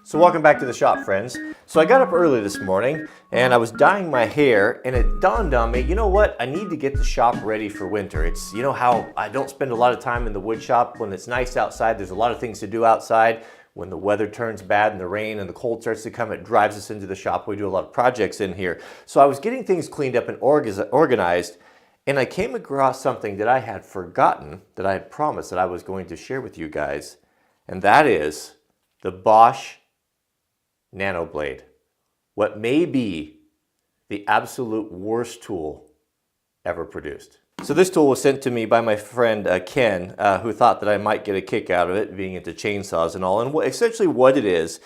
So welcome back to the shop, friends. So I got up early this morning and I was dyeing my hair, and it dawned on me, you know what? I need to get the shop ready for winter. It's, you know how I don't spend a lot of time in the wood shop when it's nice outside. There's a lot of things to do outside. When the weather turns bad and the rain and the cold starts to come, it drives us into the shop. We do a lot of projects in here. So I was getting things cleaned up and organized, and I came across something that I had forgotten, that I had promised that I was going to share with you guys. And that is the Bosch Nano Blade, what may be the absolute worst tool ever produced. So this tool was sent to me by my friend Ken, who thought that I might get a kick out of it, being into chainsaws and all. And essentially what it is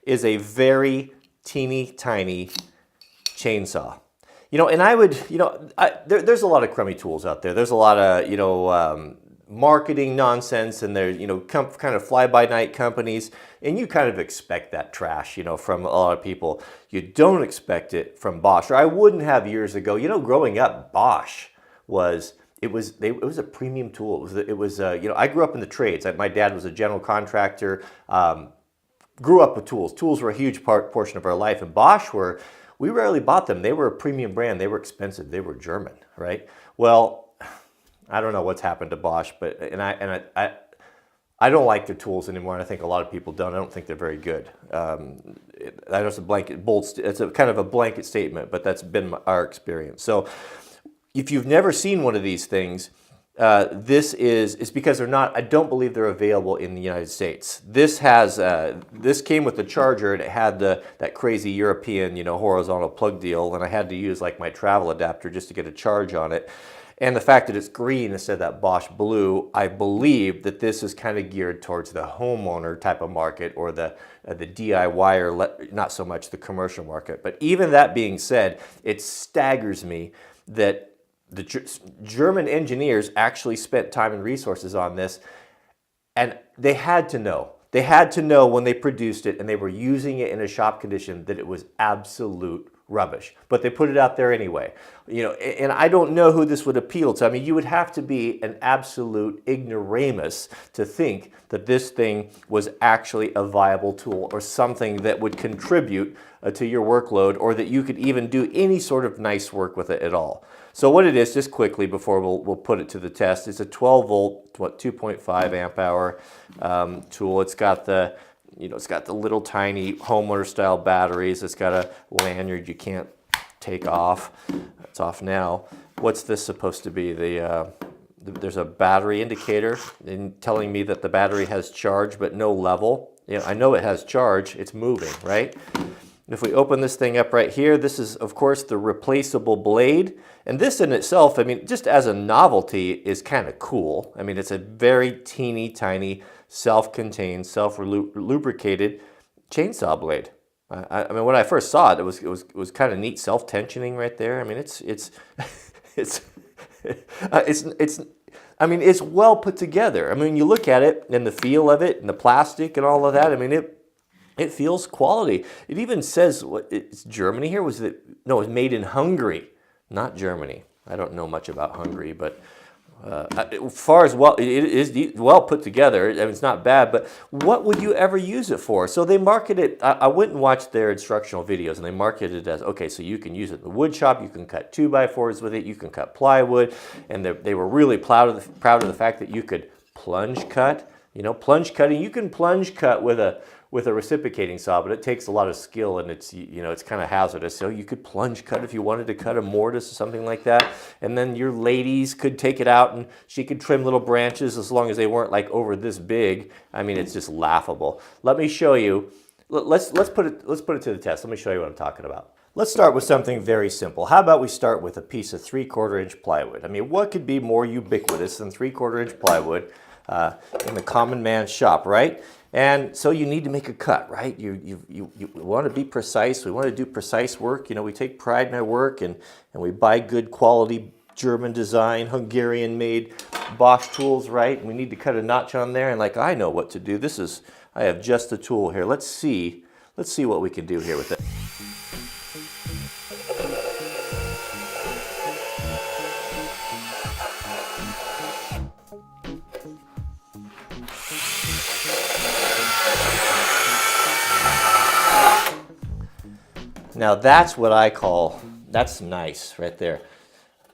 a very teeny tiny chainsaw. You know, and I would, there's a lot of crummy tools out there. There's a lot of, marketing nonsense, and they're, kind of fly-by-night companies, and you kind of expect that trash, from a lot of people. You don't expect it from Bosch, or I wouldn't have years ago. Growing up, Bosch was a premium tool. I grew up in the trades. My dad was a general contractor, grew up with tools. Tools were a huge portion of our life, and Bosch we rarely bought them. They were a premium brand. They were expensive. They were German, right? Well, I don't know what's happened to Bosch, but I don't like their tools anymore, and I think a lot of people don't. I don't think they're very good. I know it's it's a kind of a blanket statement, but that's been our experience. So if you've never seen one of these things, it's because they're not. I don't believe they're available in the United States. This came with the charger, and it had that crazy European, horizontal plug deal, and I had to use like my travel adapter just to get a charge on it. And the fact that it's green instead of that Bosch blue, I believe that this is kind of geared towards the homeowner type of market, or the DIYer, not so much the commercial market. But even that being said, it staggers me that the German engineers actually spent time and resources on this, and they had to know. They had to know when they produced it and they were using it in a shop condition that it was absolute rubbish, but they put it out there anyway. And I don't know who this would appeal to. I mean, you would have to be an absolute ignoramus to think that this thing was actually a viable tool, or something that would contribute to your workload, or that you could even do any sort of nice work with it at all. So what it is, just quickly before we'll put it to the test, it's a 12 volt, 2.5 amp hour tool. It's got the it's got the little tiny homeowner style batteries. It's got a lanyard you can't take off. It's off now. What's this supposed to be? There's a battery indicator telling me that the battery has charge but no level. I know it has charge. It's moving, right? If we open this thing up right here, this is, of course, the replaceable blade. And this in itself, just as a novelty, is kind of cool. It's a very teeny tiny, self-contained, self-lubricated chainsaw blade. When I first saw it, it was kind of neat, self-tensioning right there. It's well put together. You look at it and the feel of it and the plastic and all of that. It feels quality. It even says it's Germany here. No, it's made in Hungary, not Germany. I don't know much about Hungary, but as far as it is well put together. It's not bad, but what would you ever use it for? So they market it. I went and watched their instructional videos, and they marketed it as, okay, so you can use it in the wood shop. You can cut 2x4s with it. You can cut plywood, and they were really proud of the fact that you could plunge cut. Plunge cutting. You can plunge cut with a reciprocating saw, but it takes a lot of skill, and it's kind of hazardous. So you could plunge cut if you wanted to cut a mortise or something like that. And then your ladies could take it out and she could trim little branches, as long as they weren't like over this big. It's just laughable. Let me show you. Let's put it to the test. Let me show you what I'm talking about. Let's start with something very simple. How about we start with a piece of 3/4 inch plywood? What could be more ubiquitous than 3/4 inch plywood in the common man's shop, right? And so you need to make a cut, right? You want to be precise. We want to do precise work. We take pride in our work, and we buy good quality German design, Hungarian made Bosch tools, right? And we need to cut a notch on there, and I know what to do. I have just the tool here. Let's see what we can do here with it. Now that's what I call, that's nice right there.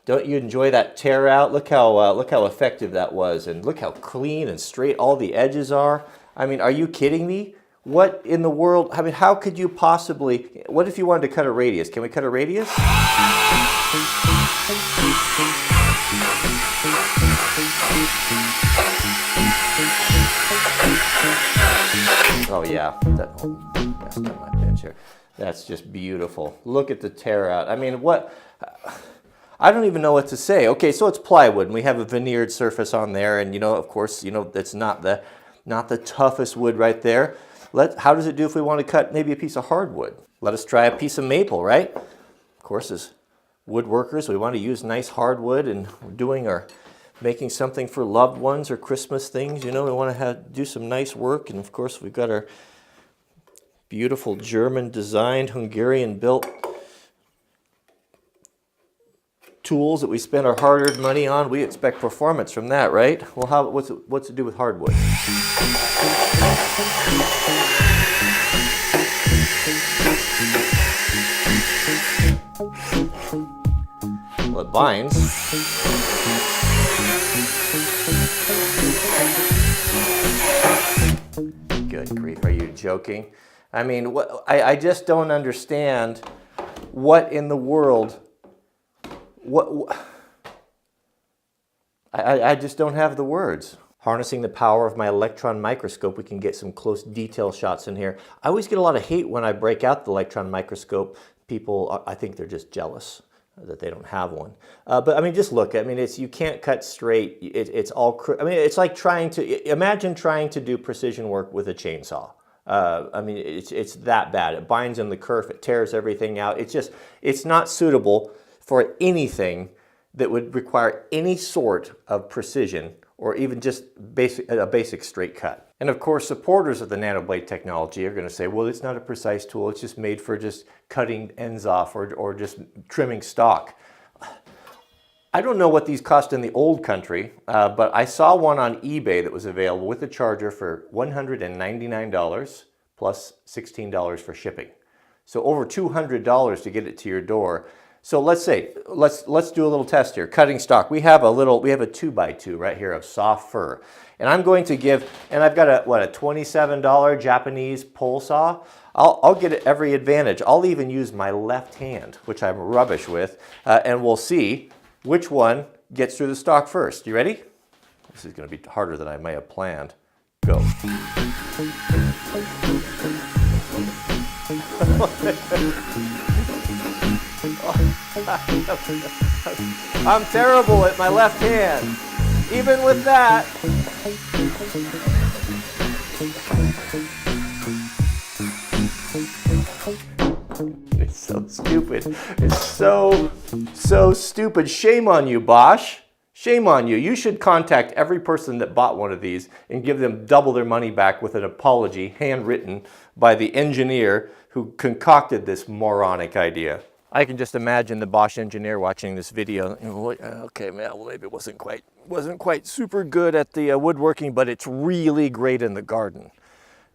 Don't you enjoy that tear out? Look how effective that was, and look how clean and straight all the edges are. I mean, are you kidding me? What in the world? I mean, how could you possibly? What if you wanted to cut a radius? Can we cut a radius? Oh yeah, that's not my bench here. That's just beautiful. Look at the tear out. I mean, what? I don't even know what to say. Okay, so it's plywood, and we have a veneered surface on there, and of course, that's not the toughest wood right there. How does it do if we want to cut maybe a piece of hardwood? Let us try a piece of maple, right? Of course, as woodworkers, we want to use nice hardwood, and we're making something for loved ones or Christmas things. We want to do some nice work, and of course, we've got our beautiful German-designed, Hungarian-built tools that we spend our hard-earned money on. We expect performance from that, right? Well, what's it do with hardwood? Well, it binds. Good grief, are you joking? I mean, I just don't understand what in the world. I just don't have the words. Harnessing the power of my electron microscope, we can get some close detail shots in here. I always get a lot of hate when I break out the electron microscope. People, I think they're just jealous that they don't have one. But I mean, just look. I mean, you can't cut straight. It's all. I mean, it's like imagine trying to do precision work with a chainsaw. I mean, it's that bad. It binds in the kerf. It tears everything out. It's not suitable for anything that would require any sort of precision or even just a basic straight cut. And of course, supporters of the nanoblade technology are going to say, well, it's not a precise tool. It's just made for just cutting ends off or just trimming stock. I don't know what these cost in the old country, but I saw one on eBay that was available with a charger for $199 plus $16 for shipping. So over $200 to get it to your door. So let's do a little test here. Cutting stock. We have a 2x2 right here of soft fir. And I'm going to and I've got a $27 Japanese pole saw. I'll get every advantage. I'll even use my left hand, which I'm rubbish with, and we'll see which one gets through the stock first. You ready? This is going to be harder than I may have planned. Go. I'm terrible at my left hand. Even with that. It's so stupid. It's so stupid. Shame on you, Bosch. Shame on you. You should contact every person that bought one of these and give them double their money back with an apology handwritten by the engineer who concocted this moronic idea. I can just imagine the Bosch engineer watching this video. Okay, man, well, maybe it wasn't quite super good at the woodworking, but it's really great in the garden.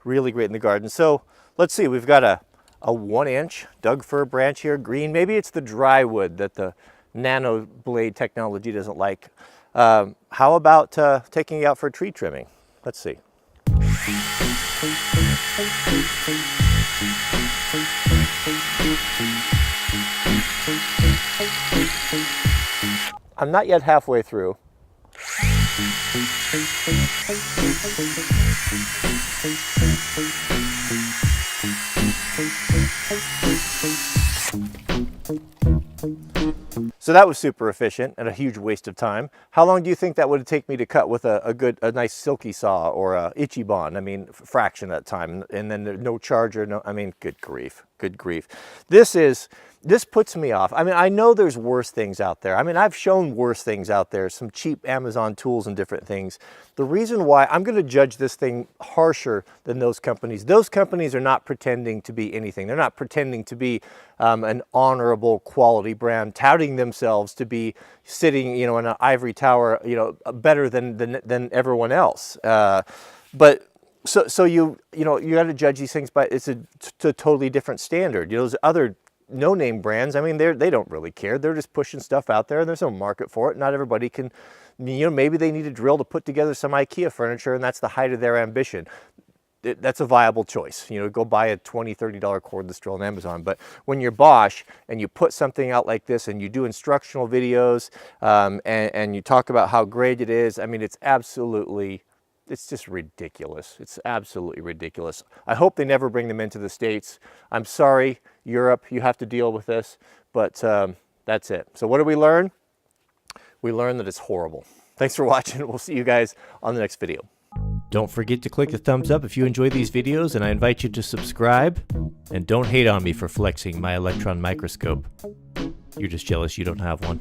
Really great in the garden. So let's see, we've got a 1-inch Doug fir branch here, green. Maybe it's the dry wood that the nano blade technology doesn't like. How about taking it out for tree trimming? Let's see. I'm not yet halfway through. So that was super efficient and a huge waste of time. How long do you think that would take me to cut with a nice silky saw or a Ichiban? I mean, fraction of that time, and then no charger. I mean, good grief, good grief. This puts me off. I mean, I know there's worse things out there. I mean, I've shown worse things out there, some cheap Amazon tools and different things. The reason why I'm going to judge this thing harsher than those companies are not pretending to be anything. They're not pretending to be an honorable quality brand, touting themselves to be sitting, in an ivory tower, better than everyone else. But so you got to judge these things by it's a totally different standard. Those other no-name brands, I mean, they don't really care. They're just pushing stuff out there, and there's no market for it. Not everybody can, you know, maybe they need a drill to put together some IKEA furniture, and that's the height of their ambition. That's a viable choice. You know, go buy a $20, $30 cordless drill on Amazon. But when you're Bosch and you put something out like this and you do instructional videos and you talk about how great it is, I mean, it's just ridiculous. It's absolutely ridiculous. I hope they never bring them into the States. I'm sorry, Europe, you have to deal with this, but that's it. So what did we learn? We learned that it's horrible. Thanks for watching. We'll see you guys on the next video. Don't forget to click the thumbs up if you enjoy these videos, and I invite you to subscribe. And don't hate on me for flexing my electron microscope. You're just jealous you don't have one.